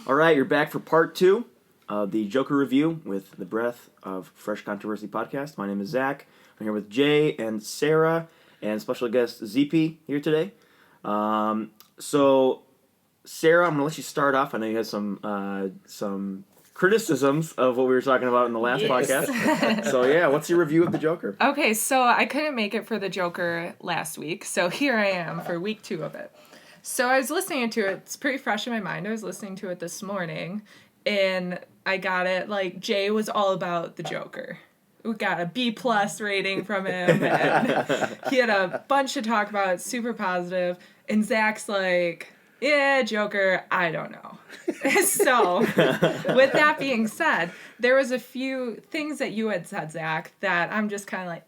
All right, you're back for part 2 of the Joker review with the Breath of Fresh Controversy podcast. My name is Zach. I'm here with Jay and Sarah and special guest ZP here today. So, Sarah, I'm going to let you start off. I know you had some criticisms of what we were talking about in the last podcast. So, yeah, what's your review of the Joker? Okay, so I couldn't make it for the Joker last week, so here I am for week 2 of it. So I was listening to it. It's pretty fresh in my mind. I was listening to it this morning, and I got it. Like, Jay was all about the Joker. We got a B+ rating from him, and he had a bunch to talk about. It's super positive. And Zach's like, yeah, Joker, I don't know. So, with that being said, there was a few things that you had said, Zach, that I'm just kind of like,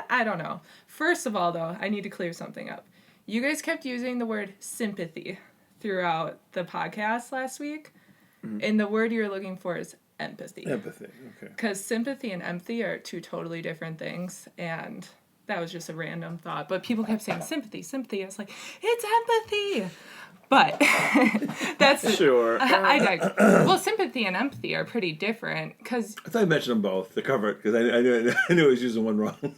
I don't know. First of all, though, I need to clear something up. You guys kept using the word sympathy throughout the podcast last week, and the word you're looking for is empathy. Empathy, okay. Because sympathy and empathy are two totally different things, and that was just a random thought. But people kept saying sympathy, sympathy. I was like, it's empathy. But that's Sure. Well, sympathy and empathy are pretty different because I thought I mentioned them both to cover it because I knew I was using one wrong.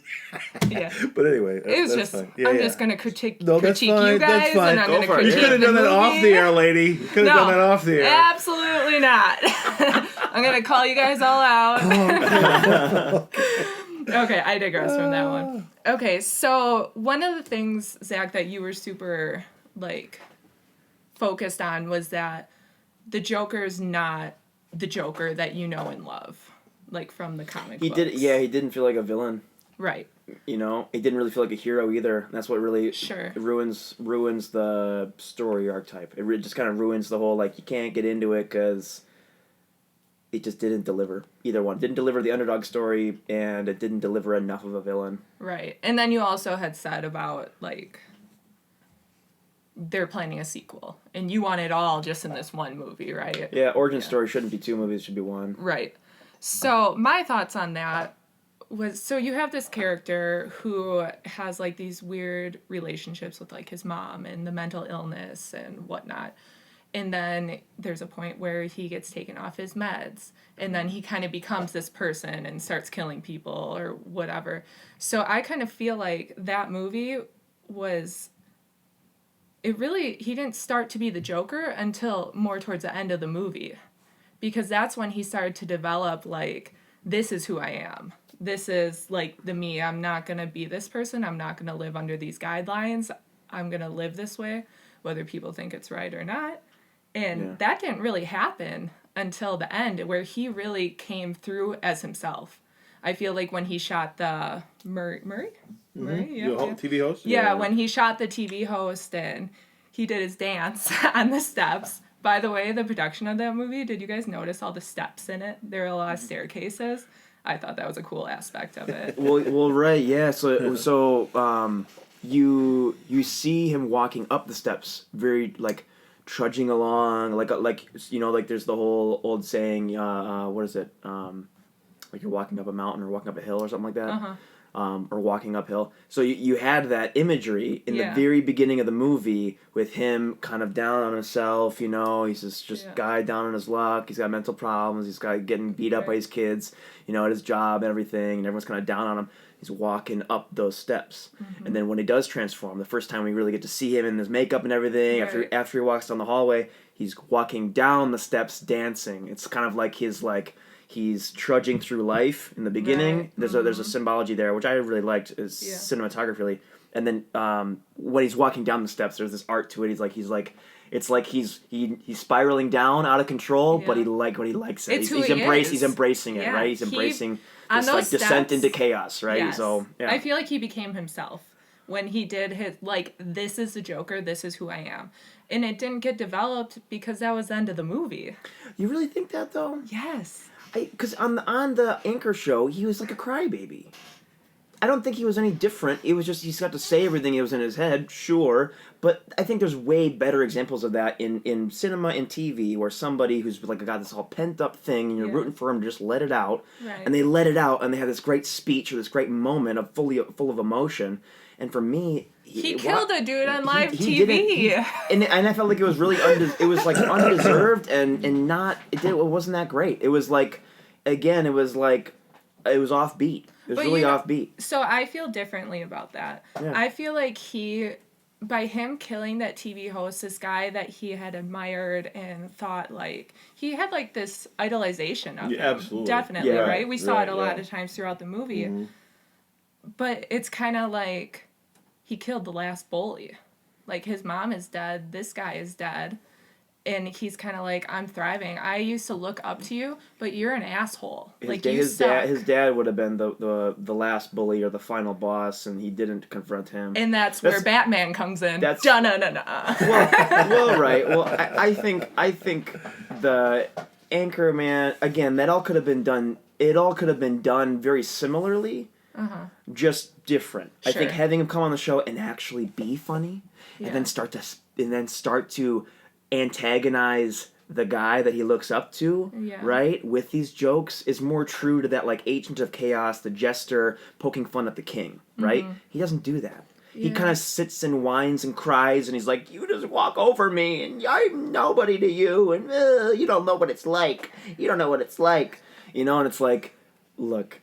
yeah, But anyway, it was that's just fine. I'm just gonna critique No, that's you fine, guys, that's fine. and I'm Go gonna for it. critique You could have the done that off movie. the air, lady. You could have done that off the air. Absolutely not. I'm gonna call you guys all out. Okay, I digress from that one. Okay, so one of the things, Zach, that you were super focused on was that the Joker's not the Joker that you know and love, from the comic books. He didn't feel like a villain. Right. You know, he didn't really feel like a hero either. That's what really ruins the story archetype. It just kind of ruins the whole, you can't get into it because it just didn't deliver. Either one. Didn't deliver the underdog story, and it didn't deliver enough of a villain. Right. And then you also had said about, they're planning a sequel, and you want it all just in this one movie, right? Yeah, origin story shouldn't be 2 movies, it should be 1. Right. So my thoughts on that was, so you have this character who has these weird relationships with his mom and the mental illness and whatnot. And then there's a point where he gets taken off his meds, and then he kind of becomes this person and starts killing people or whatever. So I kind of feel like that movie was, he didn't start to be the Joker until more towards the end of the movie. Because that's when he started to develop, this is who I am. This is, the me. I'm not going to be this person. I'm not going to live under these guidelines. I'm going to live this way, whether people think it's right or not. And that didn't really happen until the end, where he really came through as himself. I feel like when he shot the Murray? Mm-hmm. Murray? Yeah, TV host? Yeah, when he shot the TV host and he did his dance on the steps. By the way, the production of that movie, did you guys notice all the steps in it? There were a lot of staircases. I thought that was a cool aspect of it. well, right, yeah. So you see him walking up the steps, very trudging along, there's the whole old saying, what is it? You're walking up a mountain or walking up a hill or something like that. Uh-huh. Or walking uphill. So you had that imagery in the very beginning of the movie with him kind of down on himself, he's this guy down on his luck, he's got mental problems, he's got getting beat up by his kids, at his job and everything, and everyone's kind of down on him. He's walking up those steps. Mm-hmm. And then when he does transform, the first time we really get to see him in his makeup and everything, after he walks down the hallway, he's walking down the steps dancing. It's kind of like his he's trudging through life in the beginning. Right. There's a symbology there, which I really liked, is cinematography. And then when he's walking down the steps, there's this art to it. It's like he's spiraling down out of control, but he likes it. He's embracing it, right? He's embracing this descent into chaos, right? Yes. So I feel like he became himself when he did his this is the Joker, this is who I am. And it didn't get developed because that was the end of the movie. You really think that though? Yes. Because on the Anchor show, he was like a crybaby. I don't think he was any different. It was just he's got to say everything that was in his head, sure. But I think there's way better examples of that in cinema and TV, where somebody who's got this all pent up thing, and you're rooting for him to just let it out, and they let it out, and they have this great speech or this great moment full of emotion, And for me, he killed a dude on live TV. And I felt like it was really it was like undeserved and not it wasn't that great. It was like, again, it was offbeat. It was really offbeat. So I feel differently about that. Yeah. I feel like by him killing that TV host, this guy that he had admired and thought, like, he had, like, this idolization of him. Absolutely. Definitely, right? We saw it a lot of times throughout the movie. Mm-hmm. But it's kind of like he killed the last bully. Like, his mom is dead, this guy is dead, and he's kind of like, I'm thriving. I used to look up to you, but you're an asshole. His dad would have been the last bully or the final boss, and he didn't confront him. And that's where Batman comes in. Da-na-na-na. Well, right. Well, I think the Anchorman, again, that all could have been done. It all could have been done very similarly, just different. Sure. I think having him come on the show and actually be funny, and then start to antagonize the guy that he looks up to, right, with these jokes is more true to that, like, Agent of Chaos, the jester poking fun at the king, right? He doesn't do that. Yeah. He kind of sits and whines and cries, and he's like, you just walk over me, and I'm nobody to you, and you don't know what it's like. You don't know what it's like. You know, and it's like, look,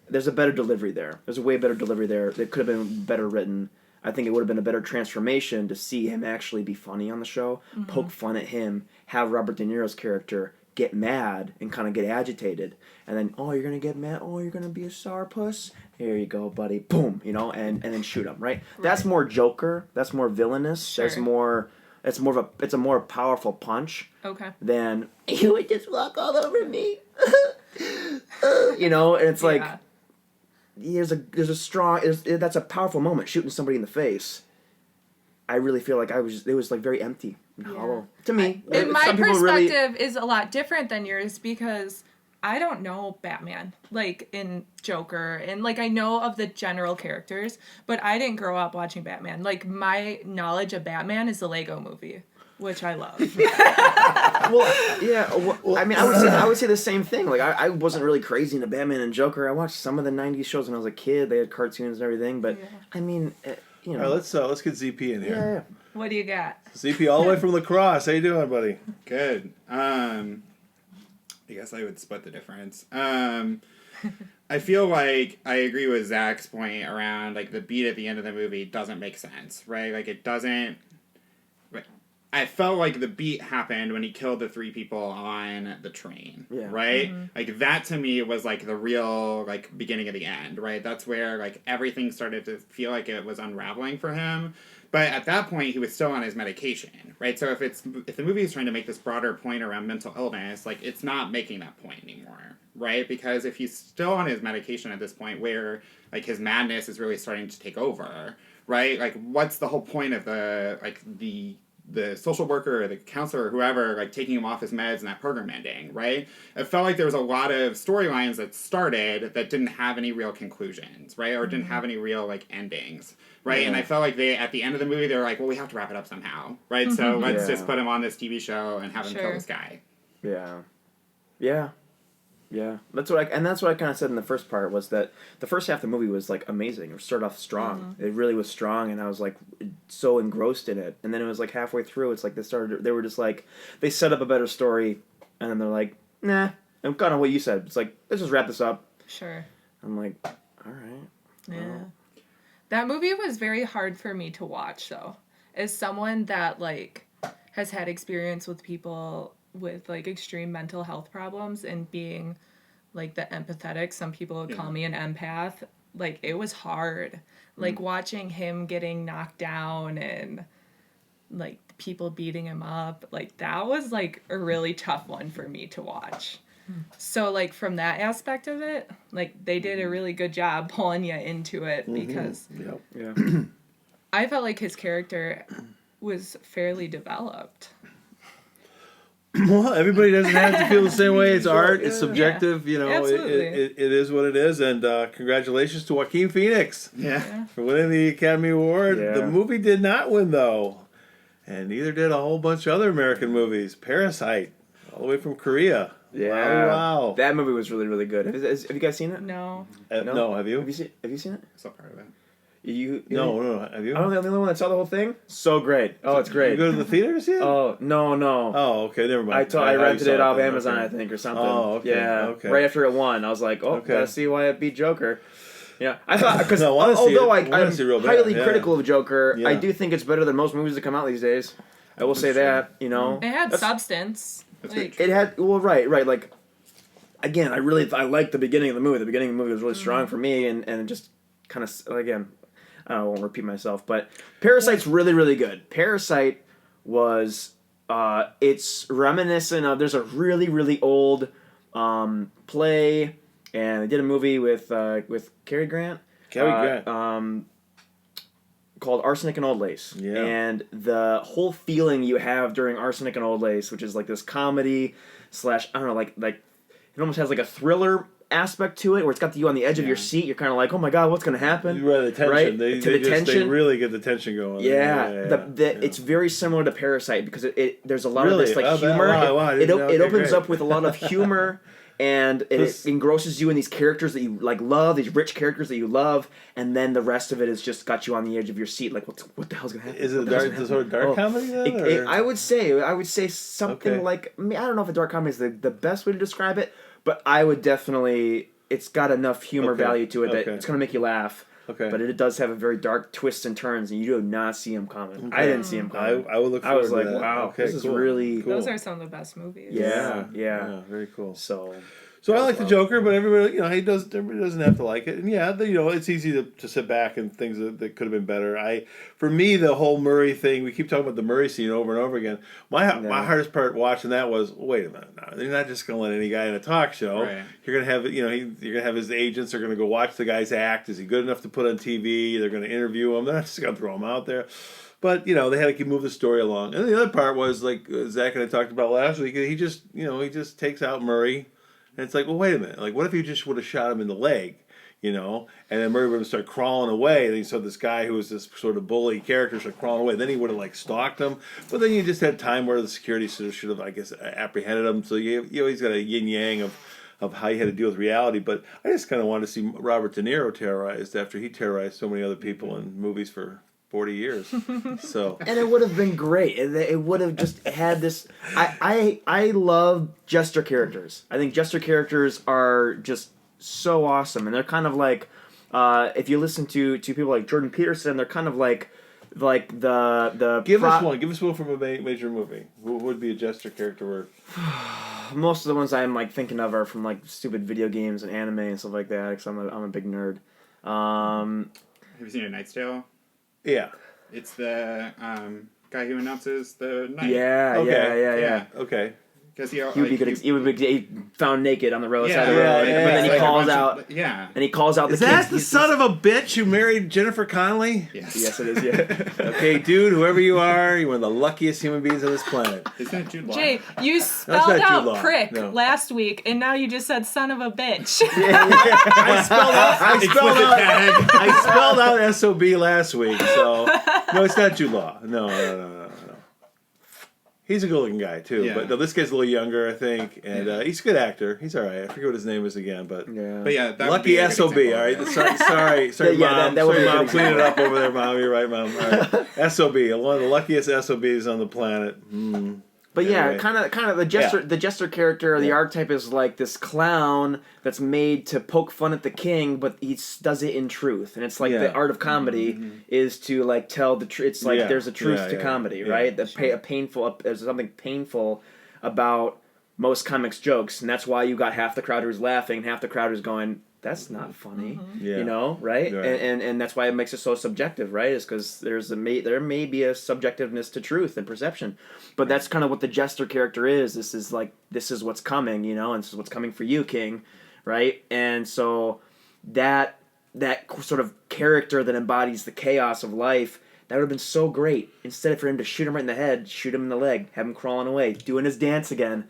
there's a better delivery there. There's a way better delivery there. It could have been better written. I think it would have been a better transformation to see him actually be funny on the show, poke fun at him, have Robert De Niro's character get mad and kind of get agitated, and then, oh, you're going to get mad? Oh, you're going to be a sourpuss? Here you go, buddy. Boom, you know, and then shoot him, right? That's more Joker. That's more villainous. Sure. It's a more powerful punch than, you would just walk all over me. You know, and it's like, there's a strong, that's a powerful moment, shooting somebody in the face. I really feel like it was like very empty and hollow to me. And my perspective is a lot different than yours because I don't know Batman, like, in Joker, and, like, I know of the general characters, but I didn't grow up watching Batman. Like, my knowledge of Batman is the Lego movie, which I love. I mean, I would say the same thing. Like, I wasn't really crazy into Batman and Joker. I watched some of the 90s shows when I was a kid. They had cartoons and everything, but, I mean, you know. All right, let's get ZP in here. Yeah. What do you got? ZP all the way from La Crosse. How you doing, buddy? Good. I guess I would split the difference. I feel like I agree with Zach's point around, like, the beat at the end of the movie doesn't make sense, right? Like, it doesn't... I felt like the beat happened when he killed the 3 people on the train, right? Mm-hmm. Like, that to me was, like, the real, like, beginning of the end, right? That's where, like, everything started to feel like it was unraveling for him. But at that point, he was still on his medication, right? So if the movie is trying to make this broader point around mental illness, like, it's not making that point anymore, right? Because if he's still on his medication at this point where, like, his madness is really starting to take over, right? Like, what's the whole point of the social worker or the counselor or whoever, like, taking him off his meds and that program ending, right? It felt like there was a lot of storylines that started that didn't have any real conclusions, right? Or didn't have any real, like, endings, right? Yeah. And I felt like at the end of the movie, they were like, well, we have to wrap it up somehow, right? So let's just put him on this TV show and have him kill this guy. Yeah. Yeah. Yeah, that's what I kind of said in the first part, was that the first half of the movie was, like, amazing. It started off strong. It really was strong, and I was, like, so engrossed in it. And then it was, like, halfway through, it's like they were just like, they set up a better story, and then they're like, nah. And kind of what you said, it's like, let's just wrap this up. Sure. I'm like, all right. Yeah. That movie was very hard for me to watch, though. As someone that, like, has had experience with people with, like, extreme mental health problems and being, like, the empathetic, some people would call me an empath, like, it was hard. Like, watching him getting knocked down and, like, people beating him up, like, that was, like, a really tough one for me to watch. So, like, from that aspect of it, like, they did a really good job pulling you into it because I felt like his character was fairly developed. Well, everybody doesn't have to feel the same way. It's art. It's subjective. You know, it is what it is. And congratulations to Joaquin Phoenix for winning the Academy Award. Yeah. The movie did not win, though. And neither did a whole bunch of other American movies. Parasite, all the way from Korea. Yeah. Wow. That movie was really, really good. Have you guys seen it? No. No, have you? Have you seen it? I saw part of it. No. Have you? I'm the only one that saw the whole thing. So great. Oh, it's great. You go to the theaters yet? Oh no. Oh, okay. Never mind. I rented it off Amazon, I think, or something. Oh, okay. Yeah. Okay. Right after it won, I was like, gotta see why it beat Joker. Yeah, I thought because I'm highly critical of Joker, I do think it's better than most movies that come out these days. I will say that. You know, it had substance. It had right. Like, again, I liked the beginning of the movie. The beginning of the movie was really strong for me, and just kind of again. I won't repeat myself, but Parasite's really, really good. Parasite was, it's reminiscent of, there's a really, really old play, and they did a movie with Cary Grant. Called Arsenic and Old Lace. Yeah. And the whole feeling you have during Arsenic and Old Lace, which is like this comedy / I don't know, like it almost has like a thriller aspect to it, where it's got you on the edge of your seat. You're kind of like, oh my god, what's going to happen? The tension. Right? They really get the tension going. It's very similar to Parasite because there's a lot of this like humor. It opens up with a lot of humor, and it engrosses you in these characters that you like love, these rich characters that you love, and then the rest of it has just got you on the edge of your seat, like what the hell's going to happen? Is it a sort of dark comedy then? I would say something like, I don't know if a dark comedy is the best way to describe it. But I would definitely, it's got enough humor value to it that it's going to make you laugh. Okay. But it does have a very dark twists and turns, and you do not see them coming. Okay. I didn't see them coming. I would look forward to that. I was like, wow, this is really cool. Those are some of the best movies. Yeah. Very cool. So I like the Joker, but everybody, everybody doesn't have to like it. And it's easy to sit back and things that could have been better. For me, the whole Murray thing, we keep talking about the Murray scene over and over again. My hardest part watching that was, wait a minute, no, they're not just going to let any guy in a talk show. Right. You're going to have, you're going to have his agents are going to go watch the guy's act. Is he good enough to put on TV? They're going to interview him. They're not just going to throw him out there. But, they had to move the story along. And the other part was, like Zach and I talked about last week, he just takes out Murray. And it's like, well, wait a minute. Like, what if you just would have shot him in the leg, And then Murray would have started crawling away. And then you saw this guy who was this sort of bully character start crawling away. Then he would have, stalked him. But then you just had time where the security should have, I guess, apprehended him. So you always got a yin-yang of how you had to deal with reality. But I just kind of wanted to see Robert De Niro terrorized after he terrorized so many other people in movies for 40 years. And it would have been great. It would have just had this. I love jester characters. I think jester characters are just so awesome, and they're kind of like, if you listen to people like Jordan Peterson, they're kind of like the. Give us one from a major movie. What would be a jester character word? Most of the ones I'm thinking of are from stupid video games and anime and stuff like that. Because I'm a big nerd. Have you seen A Knight's Tale? Yeah. It's the guy who announces the night. Yeah. Okay. Because he would be found naked on the side of the road, but then he calls out. And he calls out. Is that the son of a bitch who married Jennifer Connelly? Yes, it is. Yeah. Okay, dude, whoever you are, you're one of the luckiest human beings on this planet. Isn't it Jude Law? Jay, you spelled out prick last week, and now you just said son of a bitch. I spelled out SOB last week, so no, it's not Jude Law. No. He's a good-looking guy too, but no, this guy's a little younger, I think, and he's a good actor. He's all right. I forget what his name is again, but that lucky SOB. All right, sorry, Mom. Sorry, Mom. Clean it up over there, Mom. You're right, Mom. All right, SOB, one of the luckiest SOBs on the planet. But anyway. kind of the jester character or the archetype is like this clown that's made to poke fun at the king, but he does it in truth, and it's like the art of comedy is to tell the truth. It's like there's a truth to comedy, right? There's something painful about most comics jokes, and that's why you got half the crowd who's laughing, half the crowd who's going, that's not funny, right? And that's why it makes it so subjective, right? Is because there may be a subjectiveness to truth and perception, but that's kind of what the jester character is. This is what's coming, and this is what's coming for you, King, right? And so that sort of character that embodies the chaos of life, that would have been so great. Instead for him to shoot him right in the head, shoot him in the leg, have him crawling away, doing his dance again.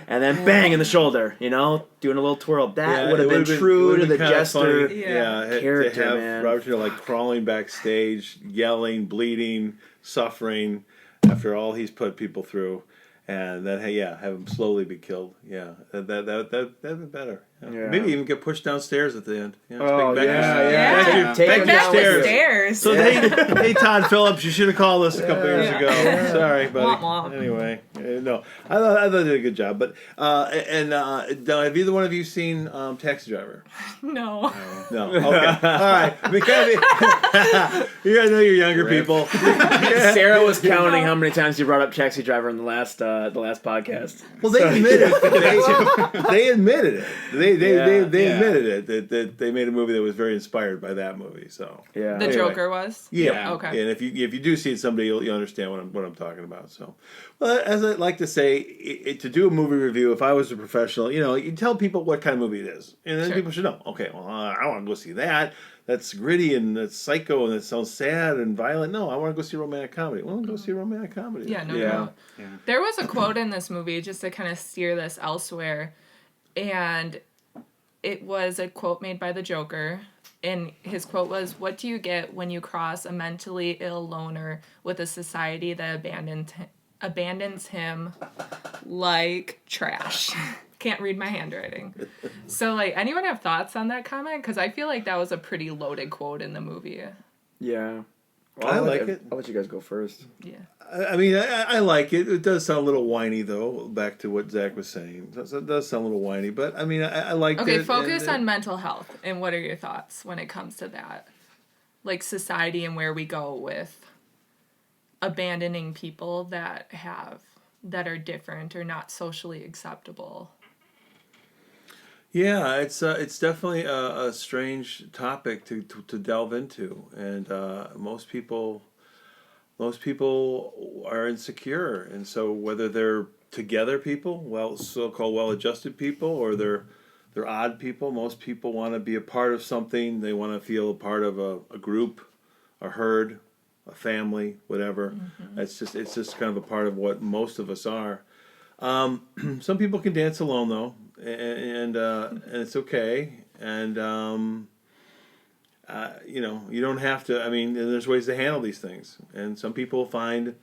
And then bang in the shoulder, doing a little twirl. That would have been true to the jester character, to have man. Robert crawling backstage, yelling, bleeding, suffering after all he's put people through, and then have him slowly be killed. Yeah, that'd be better. Yeah. Maybe even get pushed downstairs at the end. Oh yeah. Back your stairs. So hey Todd Phillips, you should have called us a couple years ago. Sorry, buddy. Womp womp. Anyway, no, I thought they did a good job. But have either one of you seen Taxi Driver? No. No. Okay. All right. You guys know you're younger people. Sarah was counting how many times you brought up Taxi Driver in the last podcast. Well, they admitted they admitted it. They admitted it that they made a movie that was very inspired by that movie. So yeah, the Joker was. Yeah. Okay. And if you do see it someday, you'll understand what I'm talking about. So, well, as I like to say, to do a movie review, if I was a professional, you tell people what kind of movie it is, and then people should know. Okay, well, I want to go see that. That's gritty and that's psycho and it sounds sad and violent. No, I want to go see a romantic comedy. Well, go see a romantic comedy. Yeah, no doubt. Yeah. There was a quote in this movie just to kind of steer this elsewhere, and it was a quote made by the Joker, and his quote was, "What do you get when you cross a mentally ill loner with a society that abandons him like trash?" Can't read my handwriting. So, anyone have thoughts on that comment? Because I feel like that was a pretty loaded quote in the movie. Yeah. Well, I like it. I'll let you guys go first. Yeah. I mean, I like it. It does sound a little whiny, though, back to what Zach was saying. It does sound a little whiny, but, I mean, I like it. Okay, focus on mental health, and what are your thoughts when it comes to that? Like, society and where we go with abandoning people that are different or not socially acceptable. Yeah, it's definitely a strange topic to delve into, and most people are insecure, and so whether they're together people, so-called well-adjusted people, or they're odd people, most people want to be a part of something. They want to feel a part of a group, a herd, a family, whatever. Mm-hmm. It's just kind of a part of what most of us are. Some people can dance alone though, and it's okay. And you don't have to. I mean, there's ways to handle these things, and some people find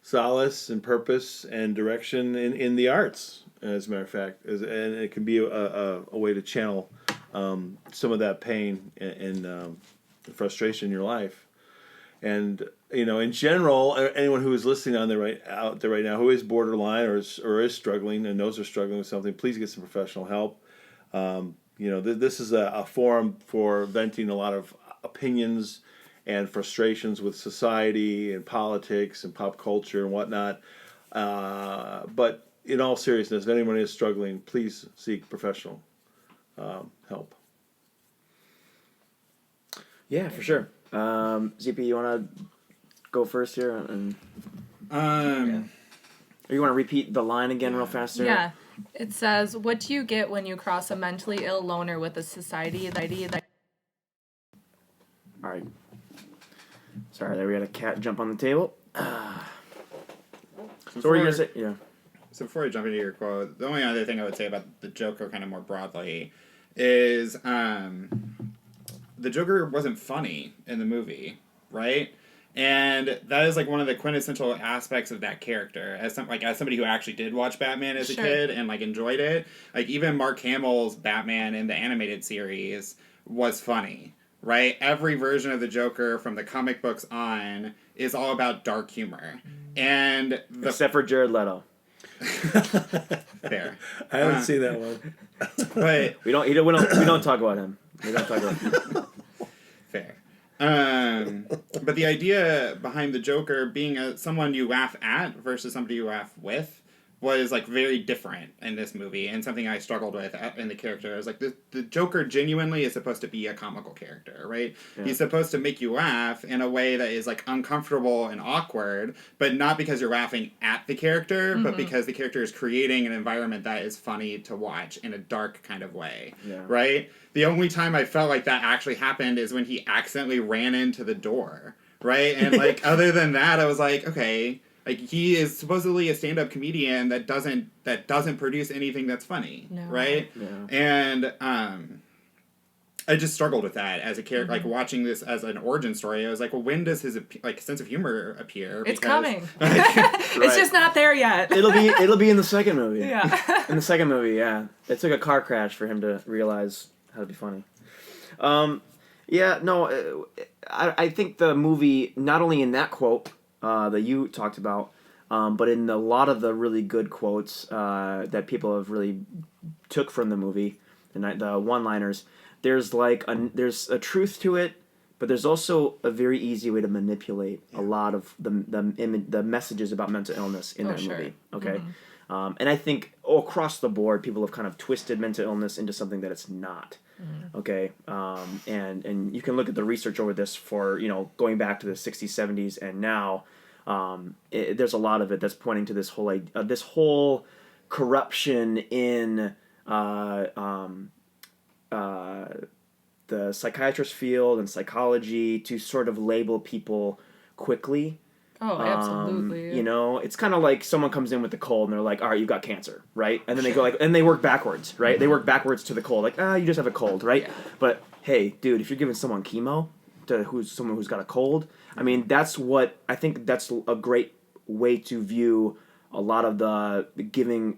solace and purpose and direction in the arts. As a matter of fact, and it can be a way to channel some of that pain and frustration in your life. And in general, anyone who is listening out there right now who is borderline or is struggling and knows they're struggling with something, please get some professional help. This is a forum for venting a lot of opinions and frustrations with society and politics and pop culture and whatnot. But in all seriousness, if anyone is struggling, please seek professional help. Yeah, for sure. ZP, you want to go first here? And or you want to repeat the line again real fast? Sarah? Yeah. It says, "What do you get when you cross a mentally ill loner with a society that..." All right. Sorry, there we had a cat jump on the table. So what were you going to say? Yeah. So before I jump into your quote, the only other thing I would say about the Joker kind of more broadly is the Joker wasn't funny in the movie, right? And that is one of the quintessential aspects of that character. As somebody who actually did watch Batman as a kid and enjoyed it, even Mark Hamill's Batman in the animated series was funny, right? Every version of the Joker from the comic books on is all about dark humor, and except for Jared Leto. Fair. I haven't seen that one, but we don't talk about him. We don't talk about him. Fair. But the idea behind the Joker being someone you laugh at versus somebody you laugh with was very different in this movie, and something I struggled with in the character. I was the Joker genuinely is supposed to be a comical character, right? Yeah. He's supposed to make you laugh in a way that is uncomfortable and awkward, but not because you're laughing at the character, but because the character is creating an environment that is funny to watch in a dark kind of way, right? The only time I felt like that actually happened is when he accidentally ran into the door, right? And other than that, I was okay. He is supposedly a stand-up comedian that doesn't produce anything that's funny, right? Yeah. And I just struggled with that as a character. Like watching this as an origin story, I was like, well, when does his sense of humor appear? It's coming. It's just not there yet. It'll be in the second movie. Yeah. In the second movie, yeah. It took a car crash for him to realize how to be funny. I think the movie, not only in that quote that you talked about, but in a lot of the really good quotes that people have really took from the movie, the one-liners. There's there's a truth to it, but there's also a very easy way to manipulate a lot of the messages about mental illness in that movie. Okay, and I think across the board, people have kind of twisted mental illness into something that it's not. Okay, and you can look at the research over this for going back to the 60s, 70s, and now. There's a lot of it that's pointing to this whole corruption in the psychiatrist field and psychology to sort of label people quickly. Oh, absolutely. It's kind of like someone comes in with a cold and they're like, all right, you've got cancer, right? And then they go and they work backwards, right? They work backwards to the cold, like, you just have a cold, right? Yeah. But hey, dude, if you're giving someone chemo to someone who's got a cold, I mean, that's a great way to view a lot of the giving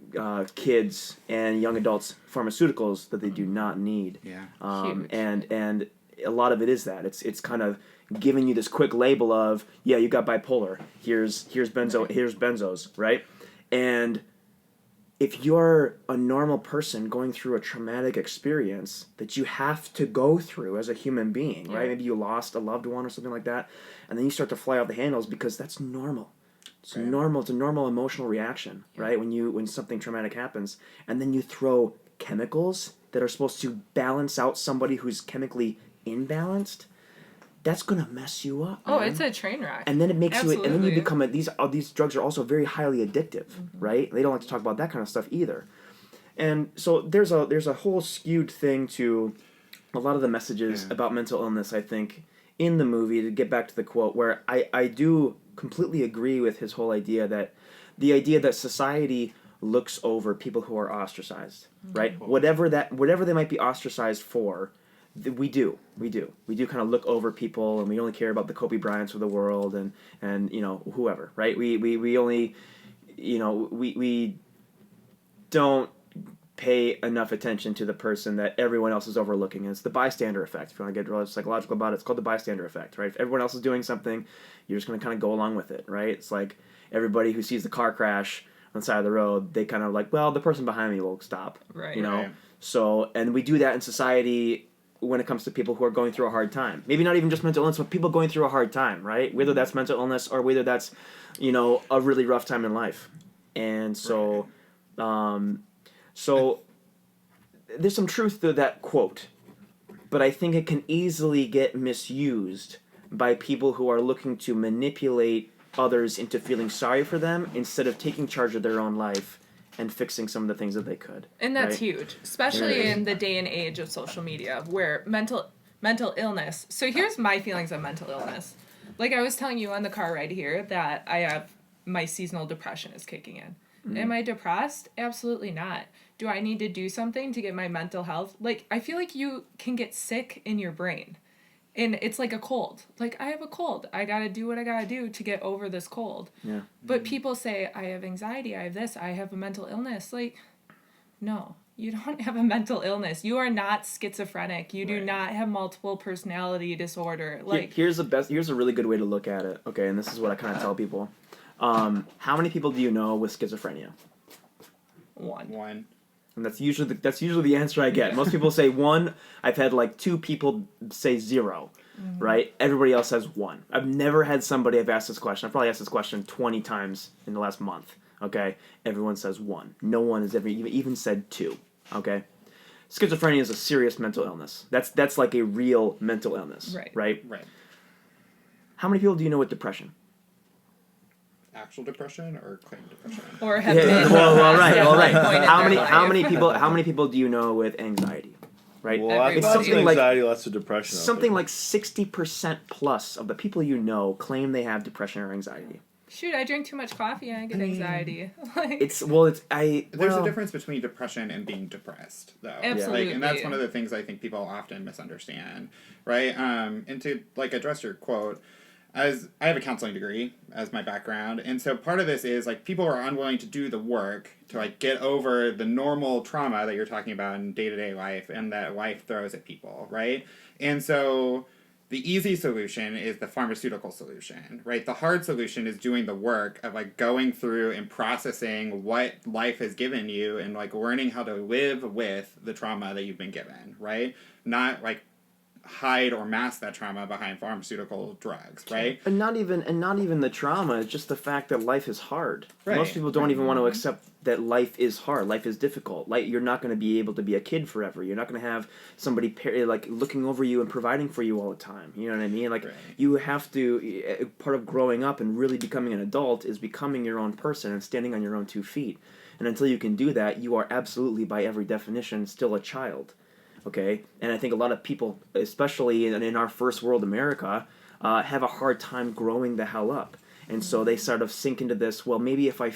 kids and young adults pharmaceuticals that they do not need. Yeah. And a lot of it is that it's kind of giving you this quick label of, yeah, you got bipolar. Here's benzos, right? And if you're a normal person going through a traumatic experience that you have to go through as a human being, right? Maybe you lost a loved one or something like that, and then you start to fly off the handles because that's normal. It's normal. It's a normal emotional reaction, right? When something traumatic happens, and then you throw chemicals that are supposed to balance out somebody who's chemically imbalanced. That's gonna mess you up. Oh, man. It's a train wreck. And then it makes you, and then you become these drugs are also very highly addictive, right? They don't like to talk about that kind of stuff either. And so there's a whole skewed thing to a lot of the messages about mental illness, I think, in the movie, to get back to the quote, where I do completely agree with his whole idea that society looks over people who are ostracized, right? Whatever they might be ostracized for, we do kind of look over people, and we only care about the Kobe Bryants of the world and whoever, right? We only we don't pay enough attention to the person that everyone else is overlooking. And it's the bystander effect. If you want to get really psychological about it, it's called the bystander effect, right? If everyone else is doing something, you're just going to kind of go along with it, right? It's like everybody who sees the car crash on the side of the road, they kind of like, well, the person behind me will stop, right? Right. So, and we do that in society when it comes to people who are going through a hard time. Maybe not even just mental illness, but people going through a hard time, right? Whether that's mental illness or whether that's, a really rough time in life. And so, so there's some truth to that quote, but I think it can easily get misused by people who are looking to manipulate others into feeling sorry for them instead of taking charge of their own life and fixing some of the things that they could. And that's huge, especially in the day and age of social media, where mental illness. So here's my feelings on mental illness. Like I was telling you on the car ride here that I have my seasonal depression is kicking in. Mm-hmm. Am I depressed? Absolutely not. Do I need to do something to get my mental health? Like, I feel like you can get sick in your brain. And it's like a cold. Like, I have a cold. I got to do what I got to do to get over this cold. Yeah. But people say, I have anxiety, I have this, I have a mental illness. Like, no, you don't have a mental illness. You are not schizophrenic. You do not have multiple personality disorder. Like, here's a really good way to look at it. Okay, and this is what I kind of tell people. How many people do you know with schizophrenia? One. And that's usually the answer I get. Most people say one. I've had like 2 people say 0, right? Everybody else says 1. I've never had somebody I've asked this question. I've probably asked this question 20 times in the last month. Okay, everyone says 1. No one has ever even said 2. Okay, schizophrenia is a serious mental illness. That's like a real mental illness. Right. How many people do you know with depression? Actual depression or claimed depression? Or have right. How many people do you know with anxiety? Right. Well, it's something anxiety, lots of depression. Something like 60% plus of the people you know claim they have depression or anxiety. Shoot, I drink too much coffee and I get anxiety. There's a difference between depression and being depressed, though. Absolutely. And that's one of the things I think people often misunderstand, right? And to address your quote, as I have a counseling degree as my background, and so part of this is people are unwilling to do the work to get over the normal trauma that you're talking about in day-to-day life and that life throws at people, right? And so the easy solution is the pharmaceutical solution, right? The hard solution is doing the work of going through and processing what life has given you and learning how to live with the trauma that you've been given, right? Not hide or mask that trauma behind pharmaceutical drugs, right? And not even the trauma, it's just the fact that life is hard. Right. Most people don't even want to accept that life is hard, life is difficult. You're not going to be able to be a kid forever. You're not going to have somebody looking over you and providing for you all the time. You know what I mean? Right. You have to, part of growing up and really becoming an adult is becoming your own person and standing on your own 2 feet. And until you can do that, you are absolutely, by every definition, still a child. Okay, and I think a lot of people, especially in our first world America, have a hard time growing the hell up. And so they sort of sink into this, well, maybe if I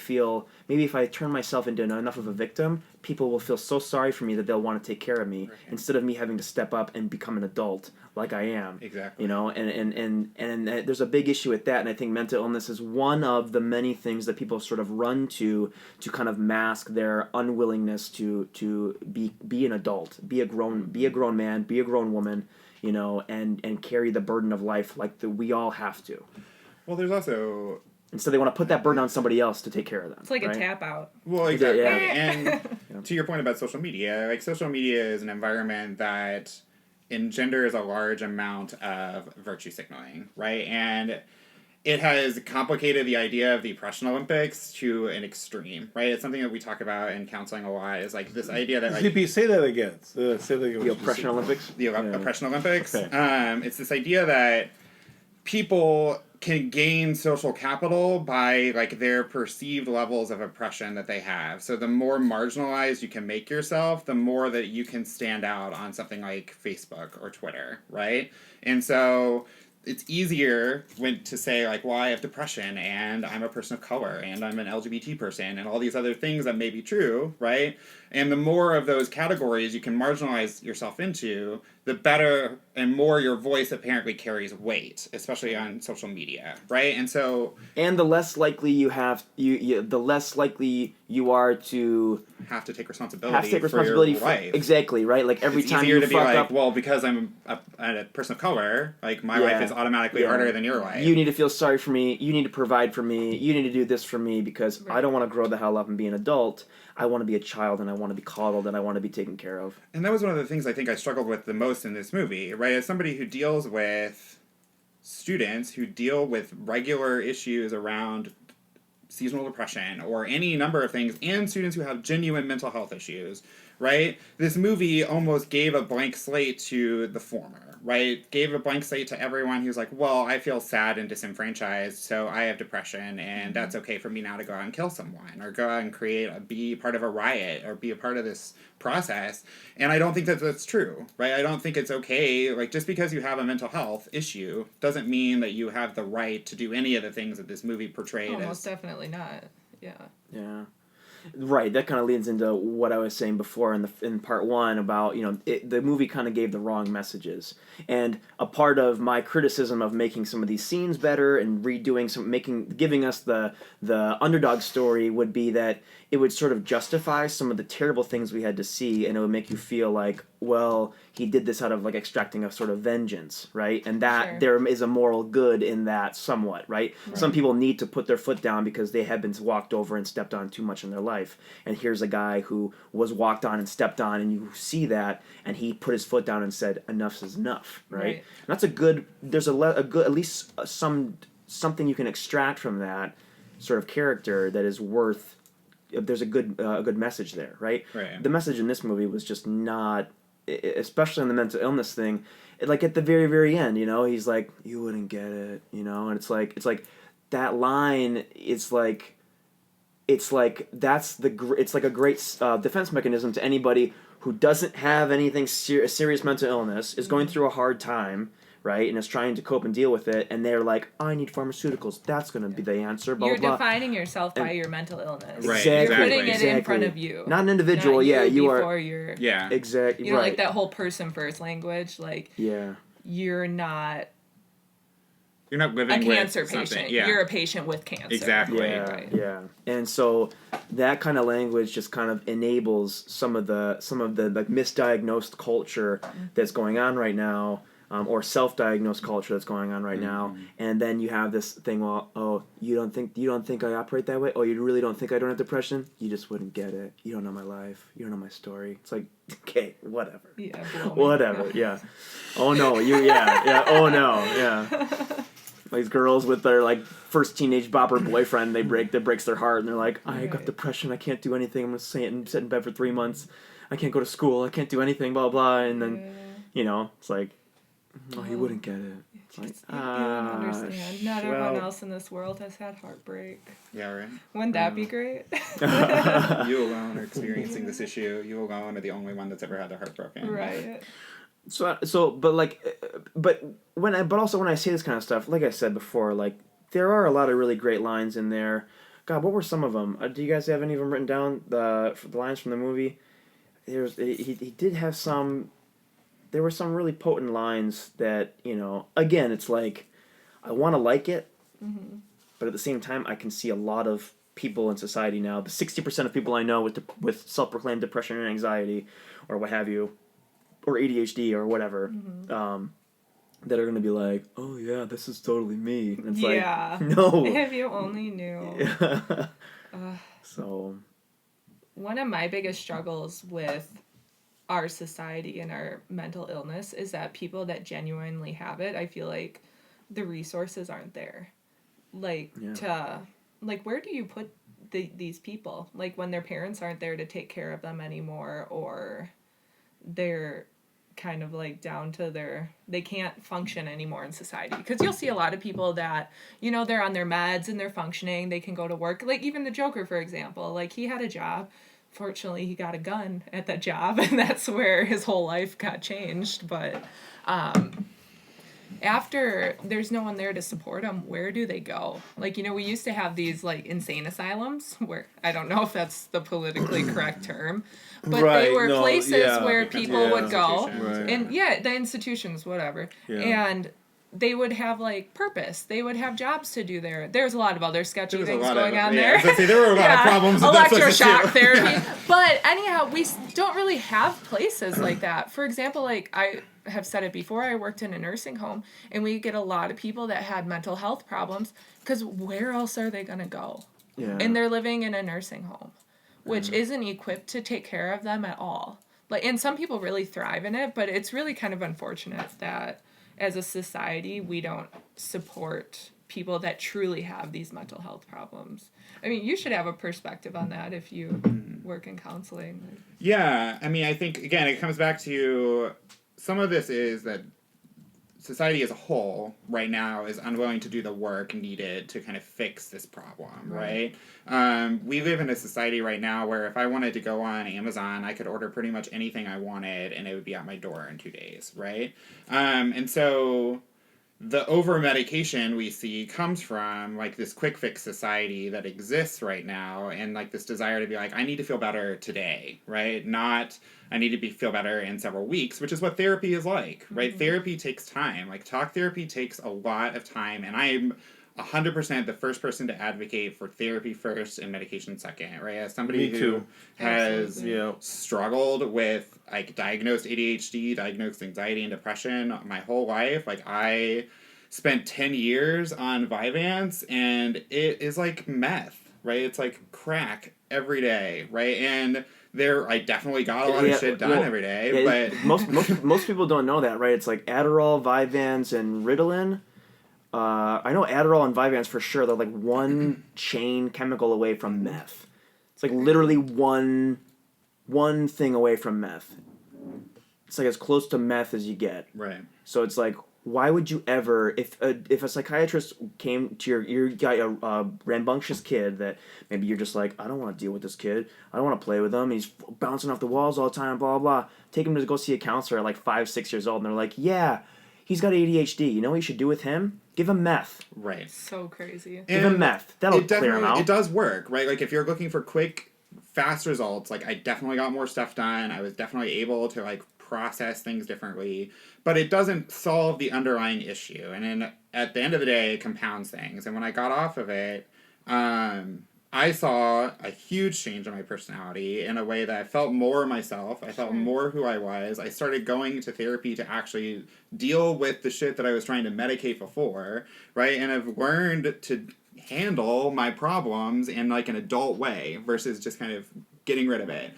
turn myself into enough of a victim, people will feel so sorry for me that they'll want to take care of me, right, instead of me having to step up and become an adult like I am. Exactly. You know, and there's a big issue with that, and I think mental illness is one of the many things that people sort of run to kind of mask their unwillingness to be an adult, be a grown man, be a grown woman, you know, and carry the burden of life we all have to. Well, there's also... And so they want to put that burden on somebody else to take care of them. It's like a tap out. Well, exactly. Yeah. And to your point about social media, social media is an environment that engenders a large amount of virtue signaling, right? And it has complicated the idea of the oppression Olympics to an extreme, right? It's something that we talk about in counseling a lot, is this idea that... CP, say that again. Say that again. The oppression Olympics? The oppression Olympics. Okay. It's this idea that people can gain social capital by their perceived levels of oppression that they have. So the more marginalized you can make yourself, the more that you can stand out on something like Facebook or Twitter, right? And so it's easier to say well, I have depression and I'm a person of color and I'm an LGBT person and all these other things that may be true, right? And the more of those categories you can marginalize yourself into, the better and more your voice apparently carries weight, especially on social media, right? And so... And the less likely the less likely you are to... Have to take responsibility for your life. Exactly, right? Every time you fuck up... It's easier to be well, because I'm a person of color, my life is automatically harder than your life. You need to feel sorry for me, you need to provide for me, you need to do this for me, because I don't want to grow the hell up and be an adult. I want to be a child, and I want to be coddled, and I want to be taken care of. And that was one of the things I think I struggled with the most in this movie, right? As somebody who deals with students who deal with regular issues around seasonal depression or any number of things, and students who have genuine mental health issues, right? This movie almost gave a blank slate to the former, right? Gave a blank slate to everyone who's well, I feel sad and disenfranchised, so I have depression, and that's okay for me now to go out and kill someone, or go out and be part of a riot, or be a part of this process. And I don't think that that's true, right? I don't think it's okay, just because you have a mental health issue doesn't mean that you have the right to do any of the things that this movie portrayed. Most definitely not. Yeah. Yeah. Right, that kind of leads into what I was saying before in part one about, the movie kind of gave the wrong messages. And a part of my criticism of making some of these scenes better and giving us the underdog story would be that it would sort of justify some of the terrible things we had to see, and it would make you feel well, he did this out of extracting a sort of vengeance, right? And that there is a moral good in that somewhat, right? Some people need to put their foot down because they have been walked over and stepped on too much in their life. And here's a guy who was walked on and stepped on, and you see that, and he put his foot down and said, enough is enough, right? And that's there's a good, at least something you can extract from that sort of character that is worth, there's a good message there, right? The message in this movie was just not, especially on the mental illness thing, at the very, very end, he's you wouldn't get it, and it's like that line, it's like a great defense mechanism to anybody who doesn't have anything serious mental illness, is going through a hard time, right? And is trying to cope and deal with it, and they're like, I need pharmaceuticals. That's going to be the answer, blah, You're blah, defining yourself by your mental illness. Right, exactly. You're putting it exactly. in front of you. Not an individual, not you before are... You're, yeah. Exactly, you know, right. like that whole person first language, like, yeah. you're not living a with cancer something. patient. Yeah. You're a patient with cancer. Exactly. Yeah, Right. yeah. And so that kind of language just kind of enables some of the like misdiagnosed culture that's going on right now, or self-diagnosed culture that's going on right now. And then you have this thing, well, oh, you don't think I operate that way? Oh, you really don't think I don't have depression? You just wouldn't get it. You don't know my life. You don't know my story. It's like, okay, whatever. Yeah. Whatever. Yeah. Oh no, yeah. Oh no, yeah. These girls with their like first teenage bopper boyfriend, that breaks their heart, and they're like, I got depression, I can't do anything, I'm gonna sit in bed for 3 months, I can't go to school, I can't do anything, blah blah, and then, it's like, oh, you wouldn't get it. It's like, you don't understand. Not everyone else in this world has had heartbreak. Yeah, right. Wouldn't that be great? You alone are experiencing this issue. You alone are the only one that's ever had their heart broken. Right. But when I say this kind of stuff, like I said before, like there are a lot of really great lines in there. God, what were some of them? Do you guys have any of them written down? The lines from the movie. He did have some. There were some really potent lines that Again, it's like I want to like it, but at the same time, I can see a lot of people in society now. The 60% of people I know with self-proclaimed depression and anxiety, or what have you, or ADHD or whatever, that are going to be like, oh yeah, this is totally me. And it's like, no. If you only knew. So. One of my biggest struggles with our society and our mental illness is that people that genuinely have it, I feel like the resources aren't there. Like, where do you put these people? Like, when their parents aren't there to take care of them anymore, or they're kind of like down to they can't function anymore in society. Because you'll see a lot of people that, they're on their meds and they're functioning, they can go to work. Like, even the Joker, for example, like, he had a job. Fortunately, he got a gun at that job, and that's where his whole life got changed. But after there's no one there to support them, where do they go? Like, we used to have these, like, insane asylums where, I don't know if that's the politically correct term, but they were places where people would go. And, the institutions, whatever. Yeah. And they would have, like, purpose. They would have jobs to do there. There's a lot of other sketchy things going on there. I was say, there were a lot of problems with electroshock therapy. But anyhow, we don't really have places like that. For example, like, I have said it before, I worked in a nursing home, and we get a lot of people that had mental health problems, because where else are they going to go? Yeah. And they're living in a nursing home, which isn't equipped to take care of them at all. Like, and some people really thrive in it, but it's really kind of unfortunate that as a society, we don't support people that truly have these mental health problems. I mean, you should have a perspective on that if you work in counseling. Yeah, I mean, I think, again, it comes back to some of this is that society as a whole right now is unwilling to do the work needed to kind of fix this problem, right? We live in a society right now where if I wanted to go on Amazon, I could order pretty much anything I wanted and it would be at my door in 2 days, right? And so the over-medication we see comes from, like, this quick fix society that exists right now, and, like, this desire to be like, I need to feel better today, right? Not, I need to feel better in several weeks, which is what therapy is like, right? Therapy takes time. Like, talk therapy takes a lot of time, and I'm 100% the first person to advocate for therapy first and medication second, right? As somebody who has struggled with, like, diagnosed ADHD, diagnosed anxiety and depression my whole life, like, I spent 10 years on Vyvanse, and it is like meth, right? It's like crack every day, right? And I definitely got a lot of shit done every day, but most people don't know that, right? It's like Adderall, Vyvanse, and Ritalin. I know Adderall and Vyvanse for sure. They're like one chain chemical away from meth. It's like literally one thing away from meth. It's like as close to meth as you get. Right. So it's like, why would you ever, if a psychiatrist came to you got a rambunctious kid that maybe you're just like, I don't want to deal with this kid. I don't want to play with him. He's bouncing off the walls all the time, blah, blah, blah. Take him to go see a counselor at like 5, 6 years old, and they're like, yeah, He's got ADHD. You know what you should do with him? Give him meth. Right. So crazy. Give him meth. That'll clear him out. It does work, right? Like, if you're looking for quick, fast results, like, I definitely got more stuff done. I was definitely able to, like, process things differently. But it doesn't solve the underlying issue. And then, at the end of the day, it compounds things. And when I got off of it, I saw a huge change in my personality in a way that I felt more myself. I felt more who I was. I started going to therapy to actually deal with the shit that I was trying to medicate before, right? And I've learned to handle my problems in like an adult way versus just kind of getting rid of it.